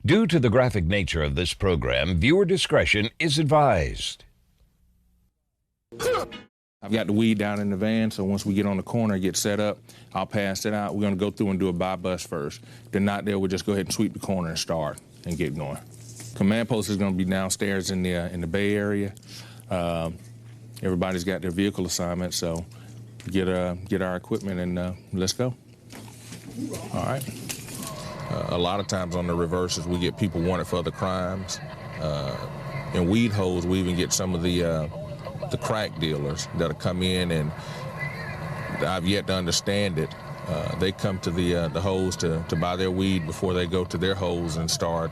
Due to the graphic nature of this program, viewer discretion is advised. I've got the weed down in the van, so once we get on the corner, get set up, I'll pass it out. We're going to go through and do a buy bus first. Then not there, we'll just go ahead and sweep the corner and start and get going. Command post is going to be downstairs in the Bay Area. Everybody's got their vehicle assignments, so get our equipment and let's go. All right. A lot of times on the reverses, we get people wanted for other crimes. In weed holes, we even get some of the crack dealers that'll come in, and I've yet to understand it. They come to the holes to buy their weed before they go to their holes and start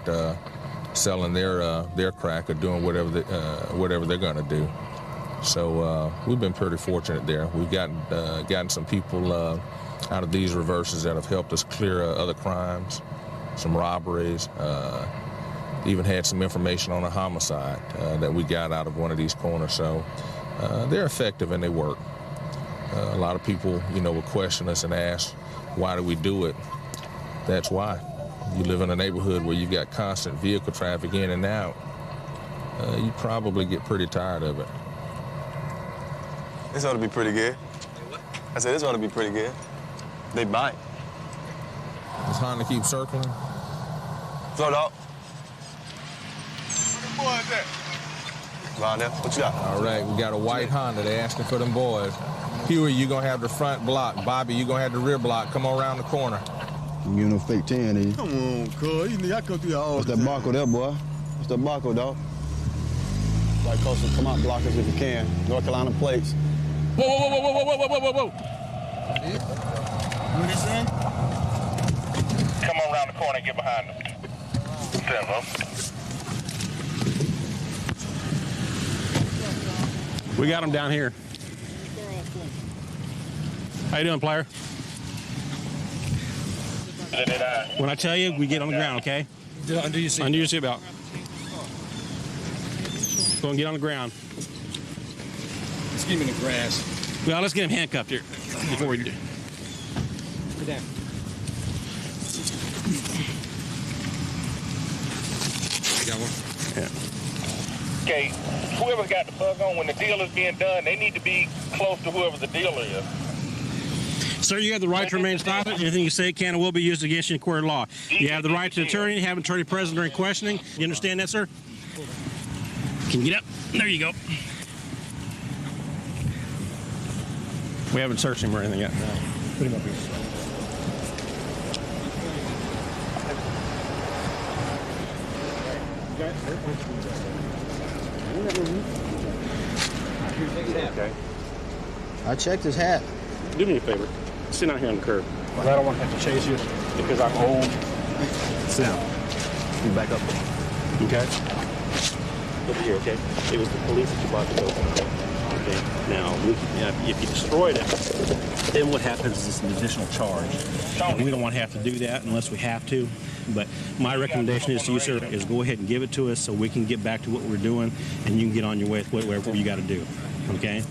selling their crack or doing whatever they're going to do. So we've been pretty fortunate there. We've gotten some people out of these reverses that have helped us clear other crimes, some robberies. Even had some information on a homicide that we got out of one of these corners. So they're effective and they work. A lot of people, will question us and ask, why do we do it? That's why. You live in a neighborhood where you've got constant vehicle traffic in and out. You probably get pretty tired of it. This ought to be pretty good. I said, this ought to be pretty good. They bite. It's time to keep circling. Throw it up. Where the boys at? Around there. What you got? All right, we got a white Honda. They're asking for them boys. Huey, you're going to have the front block. Bobby, you're going to have the rear block. Come on around the corner. You know, fake 10, eh? Come on, cuz. You know, I come through your all What's that Marco there, boy? What's that Marco, dog? Right, Coastal, come out, block us if you can. North Carolina plates. Whoa. What he saying? Come on around the corner and get behind them. We got them down here. How you doing, player? When I tell you, we get on the ground, okay? Undo your seat. Undo your seatbelt. Go and get on the ground. Let's get him in the grass. Well, let's get him handcuffed here before we do. Get down. You got one? Yeah. Okay, whoever's got the bug on, when the deal is being done, they need to be close to whoever the dealer is. Sir, you have the right to remain silent. Anything you say can and will be used against you in court of law. You have the right to attorney, have an attorney present during questioning. You understand that, sir? Can you get up? There you go. We haven't searched him or anything yet. No. Put him up here. Okay. I checked his hat. Do me a favor. Sit down here on the curb. Well, I don't want to have to chase you Because I'm old. Sit down. You back up. Okay. Over here, okay? It was the police that you bought the dope. Okay. Now, if you destroyed it, then what happens is it's an additional charge. And we don't want to have to do that unless we have to. But my recommendation is to you, sir, is go ahead and give it to us so we can get back to what we're doing, and you can get on your way with whatever you got to do. Okay?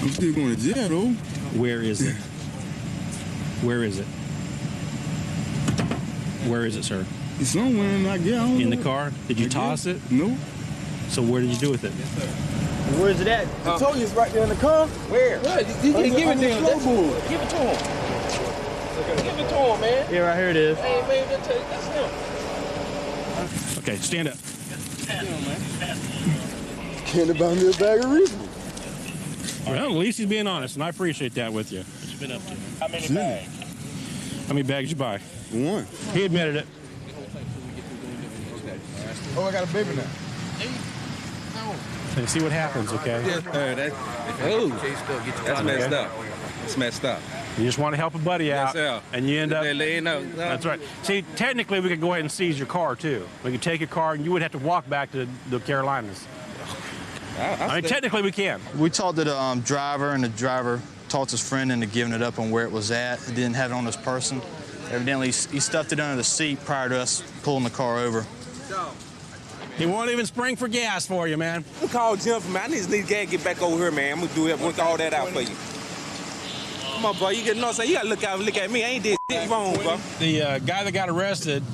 I'm still going to jail, though. Where is it? Where is it? Where is it, sir? It's somewhere in my gown. In the car? Did you toss it? No. So where did you do with it? Where's it at? I told you it's right there in the car. Where? You can give it to him. Give it to him. Give it to him, man. Yeah, right here it is. Hey, man, that's him. Okay, stand up. Can't buy me a bag of Reese's. Well, at least he's being honest, and I appreciate that with you. What you been up to? How many bags? How many bags you buy? One. He admitted it. Oh, I got a baby now. And see what happens, okay? That's messed up. It's messed up. You just want to help a buddy out, Yes, sir. and you end up... No. That's right. See, technically, we could go ahead and seize your car, too. We could take your car, and you would have to walk back to the Carolinas. I mean, technically, we can. We talked to the driver, and the driver talked his friend into giving it up on where it was at. He didn't have it on his person. Evidently, he stuffed it under the seat prior to us pulling the car over. He won't even spring for gas for you, man. I'm call Jim for me. I need gas get back over here, man. I'm gonna do it. Work all that out for you. Come on, bro. You know what I'm saying? You gotta look at me. I ain't did shit wrong, bro. The guy that got arrested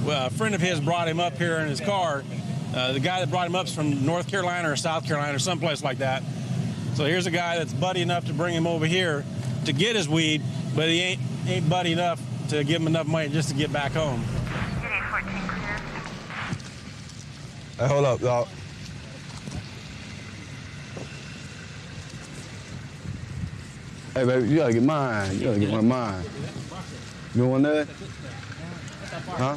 a friend of his brought him up here in his car. The guy that brought him up is from North Carolina or South Carolina or someplace like that. So here's a guy that's buddy enough to bring him over here to get his weed, but he ain't buddy enough to give him enough money just to get back home. Hey, hold up, dog. Hey, baby, you gotta get mine. You gotta get one of mine. You want that? Huh?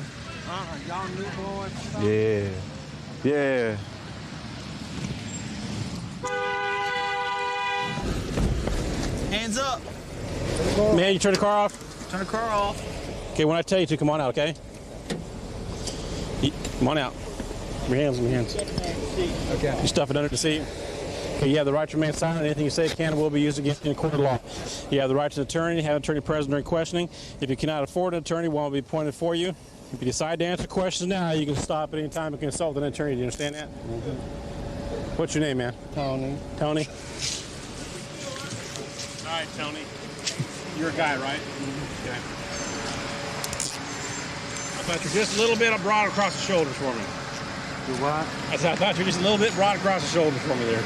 Y'all new boys? Yeah. Yeah. Hands up. Man, you turn the car off? Turn the car off. Okay, when I tell you to, come on out, okay? Come on out. Your hands on your hands. Okay. You stuff it under the seat. Okay, you have the right to remain silent. Anything you say can and will be used against you in a court of law. You have the right to an attorney, have an attorney present during questioning. If you cannot afford an attorney, one will be appointed for you. If you decide to answer questions now, you can stop at any time and consult an attorney. Do you understand that? Mm-hmm. What's your name, man? Tony. Tony? All right, Tony. You're a guy, right? Okay. I thought you're just a little bit broad across the shoulders for me. You what? I thought you were just a little bit broad across the shoulders for me there.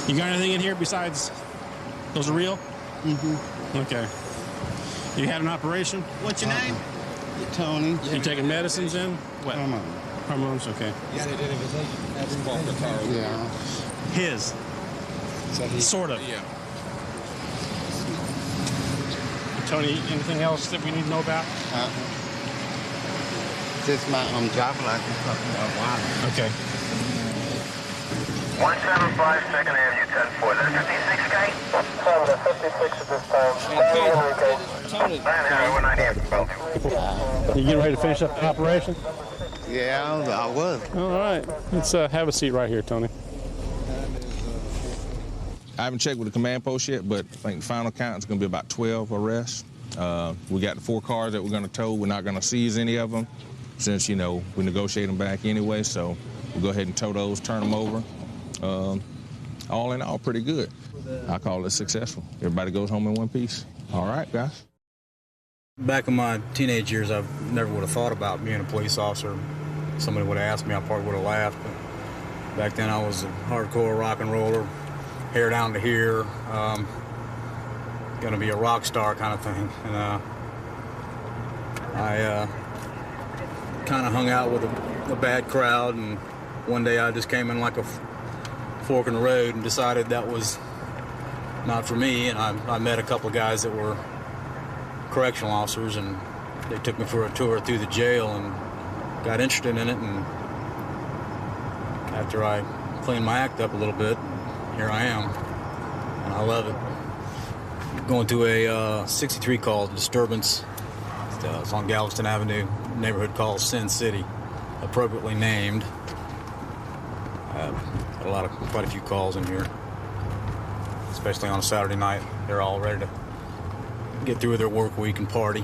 You got anything in here besides those are real? Okay. You had an operation? What's your name? Tony. You taking medicines in? What? Hormones, okay. You got identification? Yeah. His. Sort of. Yeah. Tony, anything else that we need to know about? Just my driver license. Okay. 175 2nd Avenue, 10-4. Is that 56K? 56 at this time. You getting ready to finish up the operation? Yeah, I was. All right. Let's have a seat right here, Tony. I haven't checked with the command post yet, but I think the final count is going to be about 12 arrests. We got the 4 cars that we're going to tow. We're not going to seize any of them since, you know, we negotiate them back anyway. So we'll go ahead and tow those, turn them over. All in all, pretty good. I call it successful. Everybody goes home in one piece. All right, guys. Back in my teenage years, I never would have thought about being a police officer. Somebody would have asked me, I probably would have laughed. But back then, I was a hardcore rock and roller, hair down to here, gonna be a rock star kind of thing. And I kind of hung out with a bad crowd, and one day I just came in like a fork in the road and decided that was not for me. And I met a couple of guys that were correctional officers, and they took me for a tour through the jail and got interested in it. And after I cleaned my act up a little bit, here I am, and I love it. Going to a 63 call disturbance. It's on Galveston Avenue, neighborhood called Sin City, appropriately named. Quite a few calls in here, especially on a Saturday night. They're all ready to get through their work week and party.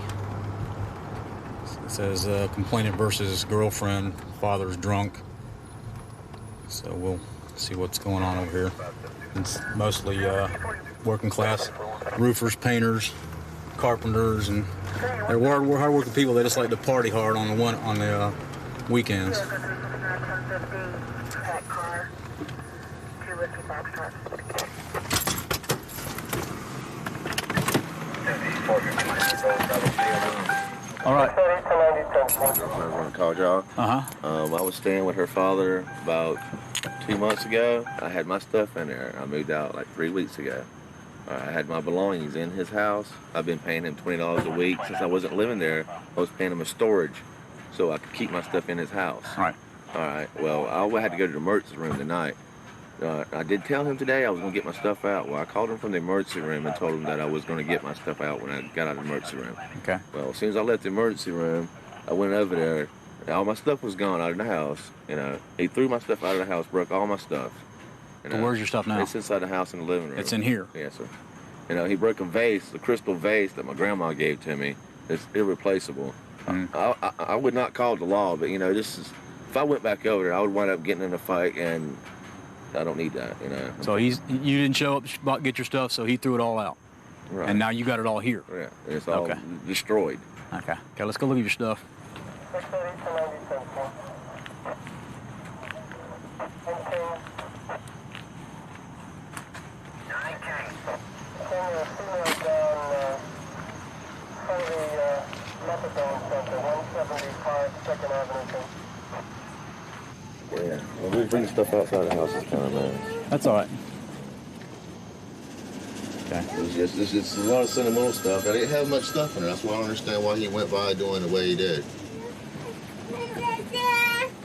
It says complainant versus girlfriend, father's drunk. So we'll see what's going on over here. It's mostly working class roofers, painters, carpenters, and they're hard-working people. They just like to party hard on the weekends. All right. My girlfriend called y'all. I was staying with her father about 2 months ago. I had my stuff in there. I moved out like 3 weeks ago. I had my belongings in his house. I've been paying him $20 a week since I wasn't living there. I was paying him a storage so I could keep my stuff in his house. All right. Well, I had to go to the emergency room tonight. I did tell him today I was going to get my stuff out. Well, I called him from the emergency room and told him that I was going to get my stuff out when I got out of the emergency room. Okay. Well, as soon as I left the emergency room, I went over there. And all my stuff was gone out of the house. You know, he threw my stuff out of the house, broke all my stuff. So where's your stuff now? It's inside the house in the living room. It's in here? Yes, sir. You know, he broke a vase, a crystal vase that my grandma gave to me. It's irreplaceable. I would not call it the law, but, you know, if I went back over there, I would wind up getting in a fight, and I don't need that, you know. So you didn't show up, get your stuff, so he threw it all out. Right. And now you got it all here. Yeah, it's all destroyed. Okay, let's go look at your stuff. 630 to 90, 10 4. Anything? 9K. Send a female down front of the methadone center, 175 2nd Avenue. Yeah, when we bring stuff outside the house, it's kind of nice. That's all right. Okay. It's just a lot of sentimental stuff. I didn't have much stuff in it. That's why I don't understand why he went by doing the way he did.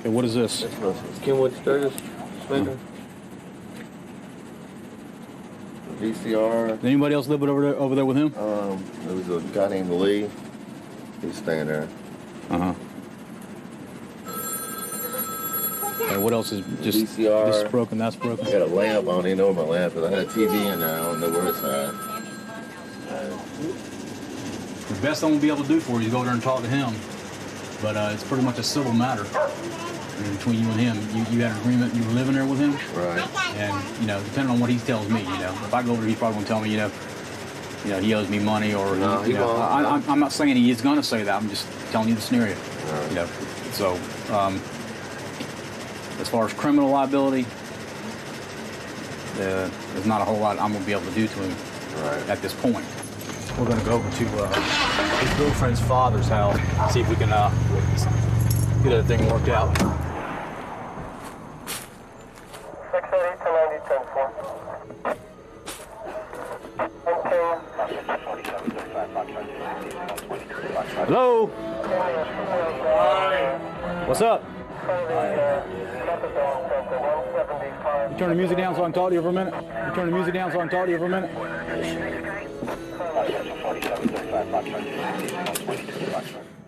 Okay, what is this? It's Kenwood Sturgis speaker. VCR. Does anybody else live over there with him? There was a guy named Lee. He's staying there. Uh-huh. Okay, what else is just VCR. This is broken, that's broken? I got a lamp. I don't even know where my lamp is. I had a TV in there. I don't know where it's at. The best I'm going to be able to do for you is go there and talk to him. But it's pretty much a civil matter between you and him. You had an agreement, you were living there with him. Right. And, depending on what he tells me, if I go over there, he's probably going to tell me, he owes me money or, No, he won't. I'm not saying he is going to say that. I'm just telling you the scenario. Right. So, as far as criminal liability, there's not a whole lot I'm going to be able to do to him at this point. We're going to go over to his girlfriend's father's house, see if we can get everything worked out. 630 to 90, 10 4. Hello? What's up? You turn the music down so I can talk to you for a minute? You turn the music down so I can talk to you for a minute?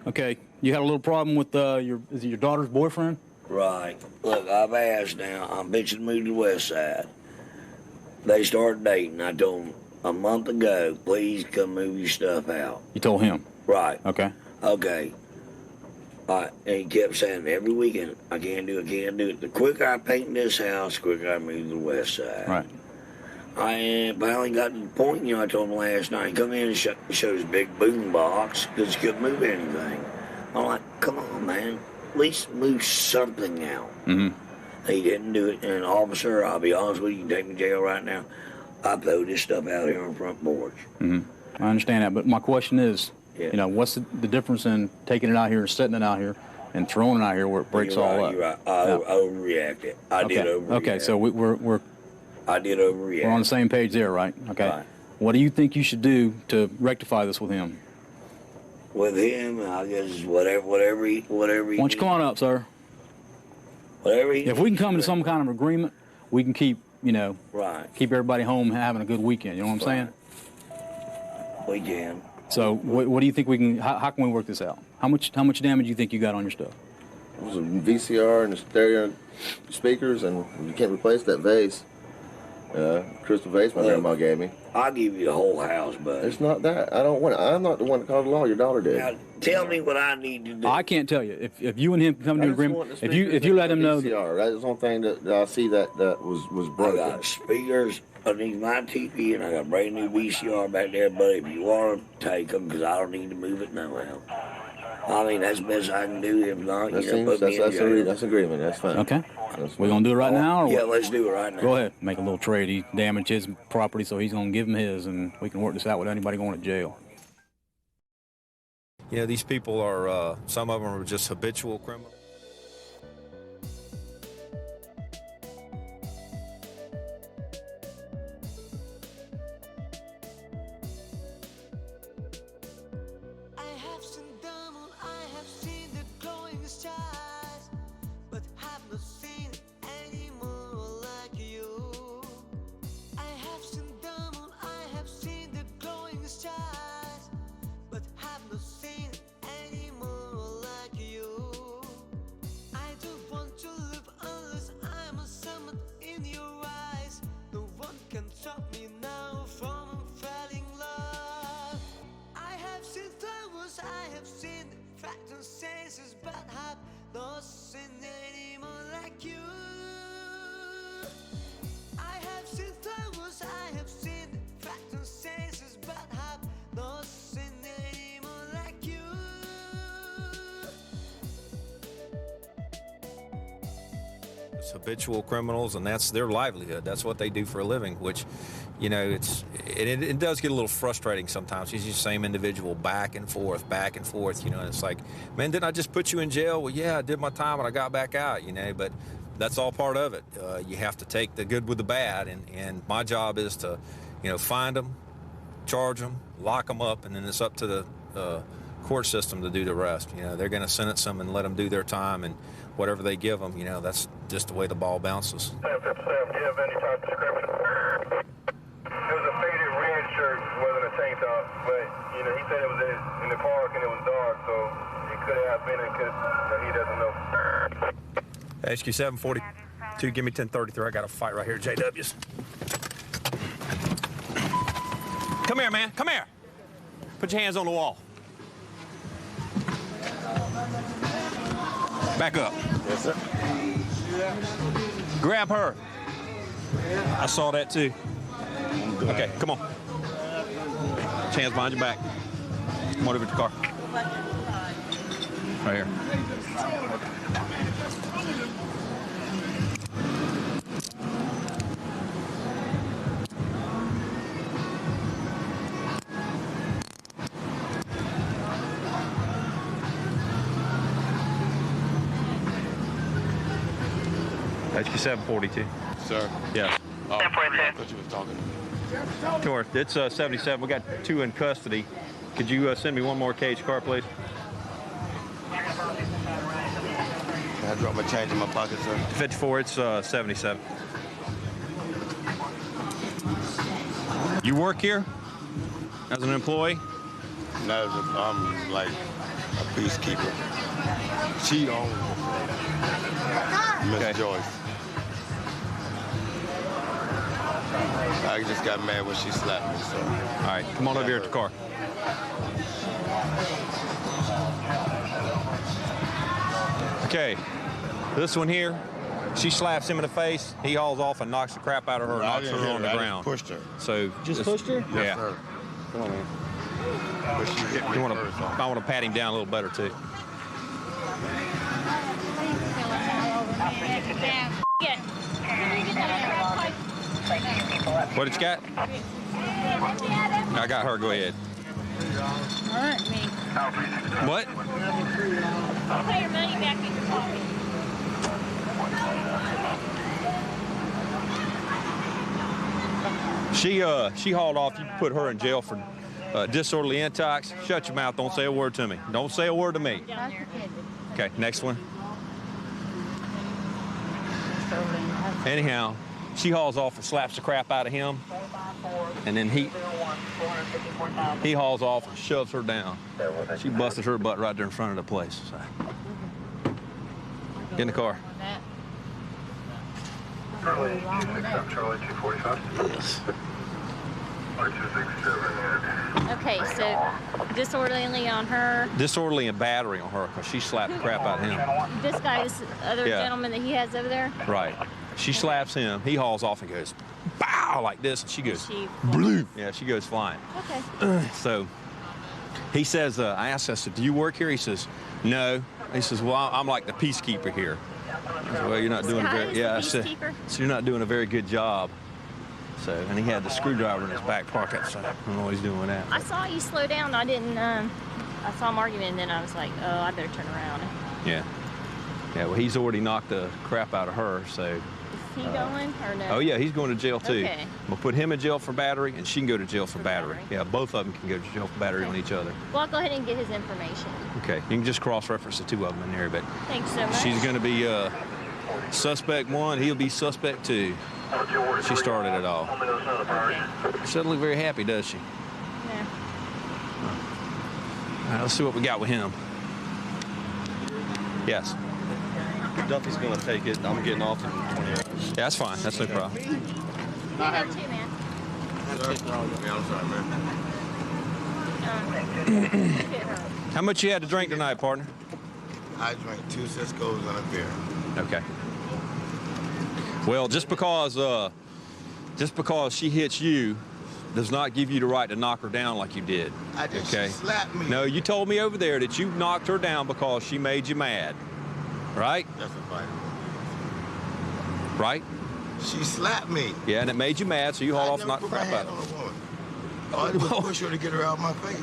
Okay, you had a little problem with is it your daughter's boyfriend? Right. Look, I've asked now. I'm bitching to move to the west side. They started dating. I told them a month ago, please come move your stuff out. You told him? Right. Okay. Okay. All right. And he kept saying every weekend, I can't do it. The quicker I paint this house, the quicker I move to the west side. Right. I finally got to the point, I told him last night, come in and show his big boom box because he couldn't move anything. I'm like, come on, man. At least move something out. Mm-hmm. He didn't do it. And officer, I'll be honest with you, you can take me to jail right now. I throw this stuff out here on the front porch. Mm-hmm. I understand that, but my question is, Yeah. What's the difference in taking it out here and setting it out here and throwing it out here where it breaks all up? You're right. I overreacted. I did overreact. Okay, so I did overreact. We're on the same page there, right? Okay. Right. What do you think you should do to rectify this with him? With him, I guess whatever he Why don't you come on up, sir? Whatever he If we can come to some kind of agreement, we can keep, Right. keep everybody home having a good weekend. You know what I'm saying? We can. So what do you think we can? How can we work this out? How much damage do you think you got on your stuff? It was a VCR and the stereo speakers, and you can't replace that vase. Crystal vase my grandma gave me. I'll give you the whole house, but it's not that. I don't want it. I'm not the one that called the law. Your daughter did. Now, tell me what I need to do. I can't tell you. If you and him come to an agreement, if you let him know. VCR, that's the only thing that I see that was broken. I got speakers underneath my TV, and I got a brand new VCR back there, buddy. If you want to take them, because I don't need to move it now. I mean, that's the best I can do. If not, put me in jail. That's agreement. That's fine. Okay. We're going to do it right now? Or Yeah, what? let's do it right now. Go ahead. Make a little trade. He damaged his property, so he's going to give him his, and we can work this out without anybody going to jail. Yeah, these people are, some of them are just habitual criminals. It's habitual criminals, and that's their livelihood. That's what they do for a living, which, you know, it does get a little frustrating sometimes. He's the same individual back and forth, you know, and it's like, man, didn't I just put you in jail? Well, yeah, I did my time and I got back out, you know, but that's all part of it. You have to take the good with the bad, and my job is to, you know, find them, charge them, lock them up, and then it's up to the court system to do the rest. You know, they're going to sentence them and let them do their time, and whatever they give them, you know, that's just the way the ball bounces. Sam, do you have any type of description? It was a faded red shirt, wasn't a tank top, but, you know, he said it was in the park and it was dark, so it could have been, he doesn't know. HQ 742, give me 1033. I got a fight right here at JW's. Come here, man. Come here. Put your hands on the wall. Back up. Yes, sir. Grab her. I saw that too. Okay, come on. Hands behind your back. Come on over to the car. Right here. HQ 742. Sir. Yes. Oh, I thought you was talking. Sure. It's 77. We got 2 in custody. Could you send me one more cage car, please? Can I drop my change in my pocket, sir? 54. It's 77. You work here as an employee? No, I'm like a peacekeeper. She owns Miss Joyce. I just got mad when she slapped me, so. All right, come on over here to the car. Okay, this one here, she slaps him in the face, he hauls off and knocks the crap out of her, knocks her on the ground. Pushed her. So Just pushed her? Yeah. Yes, sir. Come on, man. But she hit me first. I want to pat him down a little better too. What did you got? I got her. Go ahead. Hurt me. What? I'll pay your money back in your pocket. She hauled off. You put her in jail for disorderly intox. Shut your mouth. Don't say a word to me. Don't say a word to me. Okay, next one. Anyhow, she hauls off and slaps the crap out of him, and then he hauls off and shoves her down. She busted her butt right there in front of the place. So. Get in the car. Charlie 245. Yes. Okay, so disorderly on her. Disorderly and battery on her because she slapped the crap out of him. This guy, this other gentleman that he has over there. Right. She slaps him. He hauls off and goes, bow, like this, and she goes, blue. Yeah, she goes flying. Okay. So he says, I asked, I said, do you work here? He says, no. He says, well, I'm like the peacekeeper here. I said, well, you're not doing I said, so you're not doing a very good job. So, and he had the screwdriver in his back pocket, so I don't know what he's doing with that. I saw you slow down. I didn't, I saw him arguing, and then I was like, oh, I better turn around. Yeah. Yeah, well, he's already knocked the crap out of her, so. Is he going or no? Oh, yeah, he's going to jail, too. Okay. We'll put him in jail for battery, and she can go to jail for battery. Yeah, both of them can go to jail for battery on each other. Well, I'll go ahead and get his information. Okay, you can just cross-reference the 2 of them in there, but. Thanks so much. She's going to be suspect 1, he'll be suspect 2. She started it all. She doesn't look very happy, does she? Yeah. All right, let's see what we got with him. Yes. Duffy's going to take it. I'm getting off in 20 minutes. Yeah, that's fine. That's no problem. You go too, man. How much you had to drink tonight, partner? I drank 2 Cisco's and a beer. Okay. Well, just because she hits you does not give you the right to knock her down like you did. I just okay? slapped me. No, you told me over there that you knocked her down because she made you mad, right? That's a fight. right? She slapped me. Yeah, and it made you mad, so you haul off and knock the crap out of her. All I did was push her to get her out of my face.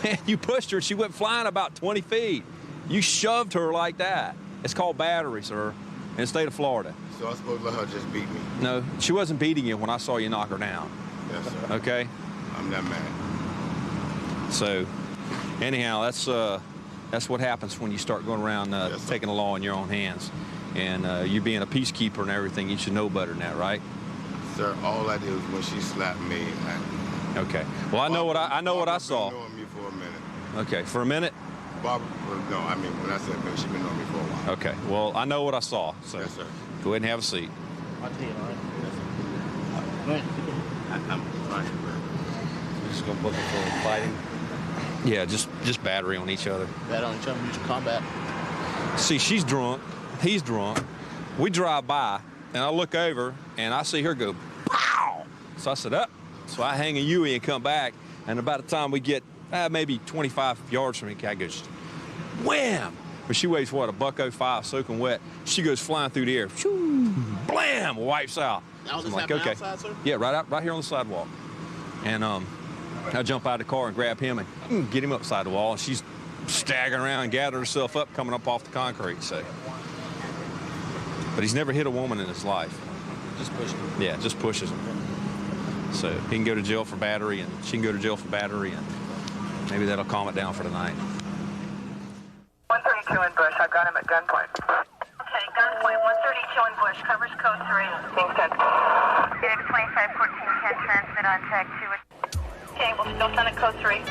Man, you pushed her. She went flying about 20 feet. You shoved her like that. It's called battery, sir, in the state of Florida. So I'm supposed to let her just beat me? No, she wasn't beating you when I saw you knock her down. Yes, sir. Okay? I'm not mad. So, anyhow, that's what happens when you start going around taking the law in your own hands. And you being a peacekeeper and everything, you should know better than that, right? Sir, all I did was when she slapped me. Okay. Well, I know what I saw. Been knowing me for a minute. Okay, for a minute? Barbara, no, I mean, when I said minute, she's been knowing me for a while. Okay. Well, I know what I saw. So yes, sir. Go ahead and have a seat. I'll tell you, all right? I'm fine. We're just going to book it for fighting? Yeah, just battery on each other. Battery on each other, mutual combat. See, she's drunk. He's drunk. We drive by, and I look over, and I see her go, pow! So I said, up. So I hang a Yui and come back, and about the time we get maybe 25 yards from me, the guy goes, wham! But she weighs, what, $105, soaking wet. She goes flying through the air. Shoo, blam, wipes out. Now, I'm like, okay. Outside, sir? Yeah, right here on the sidewalk. And I jump out of the car and grab him and get him upside the wall. And she's staggering around and gathering herself up, coming up off the concrete. So, but he's never hit a woman in his life. Just pushes him. Yeah, just pushes him. So he can go to jail for battery, and she can go to jail for battery, and maybe that'll calm it down for tonight. 132 in Bush. I've got him at gunpoint. Okay, gunpoint 132 in Bush. Covers code 3. Being sent. David 2514 can transmit on tag 2. Okay, we'll still send it code 3.